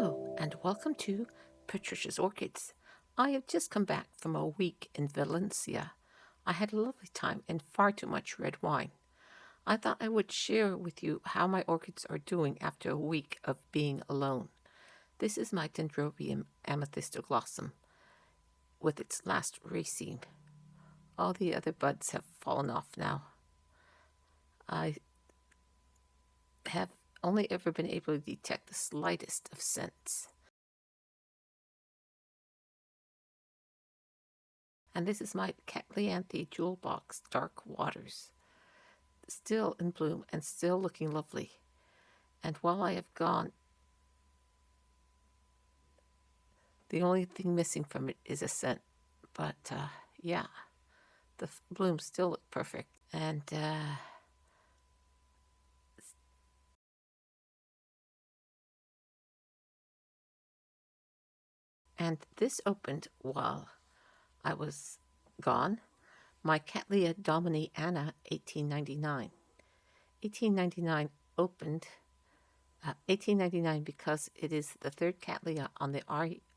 Hello and welcome to Patricia's Orchids. I have just come back from a week in Valencia. I had a lovely time and far too much red wine. I thought I would share with you how my orchids are doing after a week of being alone. This is my Dendrobium amethystoglossum with its last raceme. All the other buds have fallen off now. I have only ever been able to detect the slightest of scents. And this is my Catlianthe Jewel Box Dark Waters, still in bloom and still looking lovely. And while I have gone, the only thing missing from it is a scent. But yeah, the blooms still look perfect. And this opened while I was gone. My Cattleya Domini Anna 1899. 1899 opened 1899 because it is the third Cattleya on the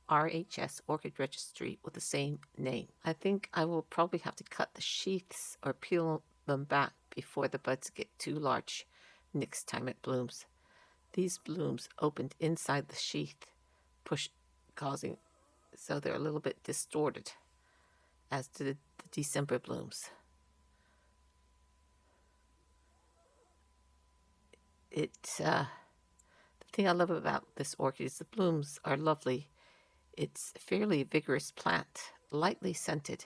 RHS Orchid Registry with the same name. I think I will probably have to cut the sheaths or peel them back before the buds get too large next time it blooms. These blooms opened inside the sheath, causing so they're a little bit distorted, as did the December blooms. The thing I love about this orchid is the blooms are lovely. It's a fairly vigorous plant, lightly scented,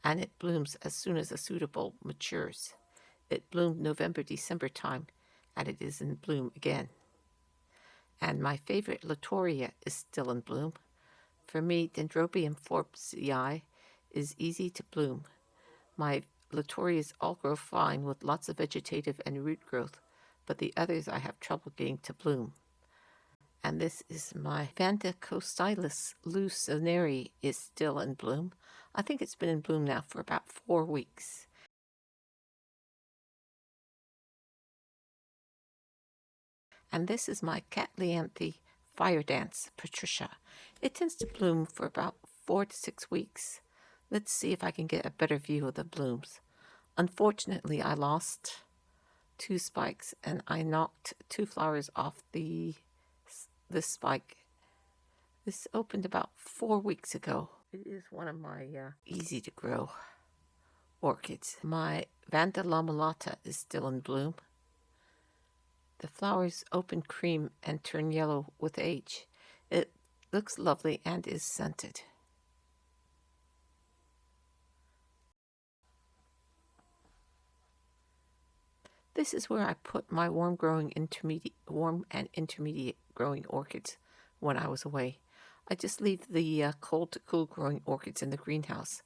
and it blooms as soon as a pseudobulb matures. It bloomed November-December time, and it is in bloom again. And my favorite Latoria is still in bloom. For me, Dendrobium Forbesii is easy to bloom. My Latorias all grow fine with lots of vegetative and root growth, but the others I have trouble getting to bloom. And this is my Vanticostylus lucerneri is still in bloom. I think it's been in bloom now for about 4 weeks. And this is my Catlianthe Fire Dance Patricia. It tends to bloom for about 4 to 6 weeks. Let's see if I can get a better view of the blooms. Unfortunately, I lost 2 spikes and I knocked 2 flowers off this spike. This opened about 4 weeks ago. It is one of my easy to grow orchids. My Vanda lamellata is still in bloom. The flowers open cream and turn yellow with age. It looks lovely and is scented. This is where I put my warm and intermediate growing orchids when I was away. I just leave the cold to cool growing orchids in the greenhouse,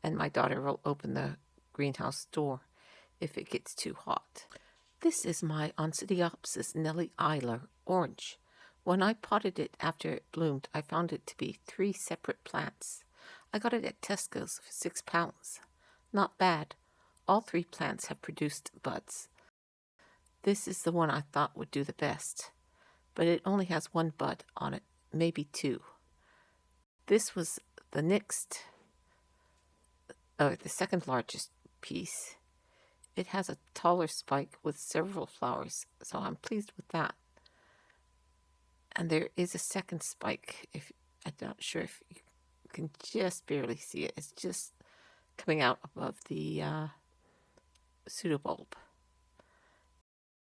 and my daughter will open the greenhouse door if it gets too hot. This is my Diopsis Nelly Eiler orange. When I potted it after it bloomed, I found it to be 3 separate plants. I got it at Tesco's for £6. Not bad. All 3 plants have produced buds. This is the one I thought would do the best, but it only has 1 bud on it, maybe 2. This was the second largest piece. It has a taller spike with several flowers, so I'm pleased with that. And there is a second spike. I'm not sure if you can just barely see it. It's just coming out above the pseudobulb.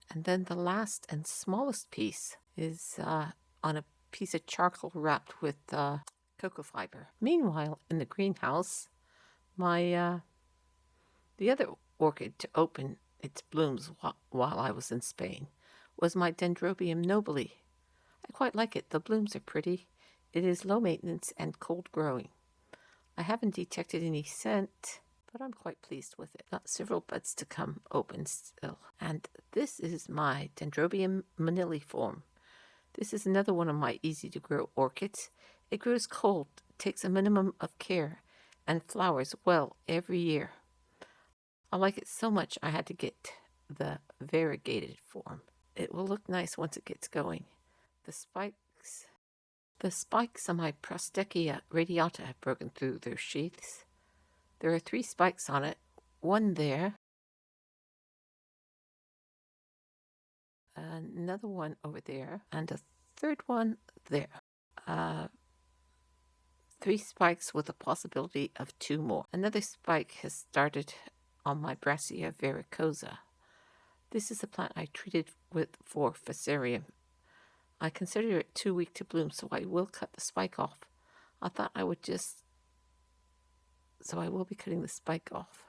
And then the last and smallest piece is on a piece of charcoal wrapped with cocoa fiber. Meanwhile, in the greenhouse, the other orchid to open its blooms while I was in Spain was my Dendrobium Nobly. I quite like it. The blooms are pretty. It is low maintenance and cold growing. I haven't detected any scent, but I'm quite pleased with it. Got several buds to come open still. And this is my Dendrobium maniliform. This is another one of my easy to grow orchids. It grows cold, takes a minimum of care, and flowers well every year. I like it so much I had to get the variegated form. It will look nice once it gets going. The spikes The spikes on my Prostechia radiata have broken through their sheaths. There are 3 spikes on it, one there, another one over there, and a third one there. 3 spikes with a possibility of 2 more. Another spike has started on my Brassia Varicosa. This is a plant I treated for fusarium. I consider it too weak to bloom, so I will cut the spike off. I will be cutting the spike off.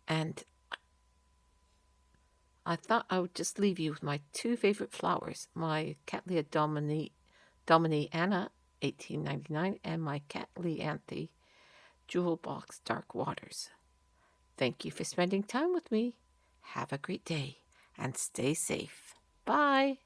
And I thought I would just leave you with my 2 favorite flowers, my Cattleya Dominiana 1899 and my Cattleya Jewel Box Dark Waters. Thank you for spending time with me. Have a great day and stay safe. Bye.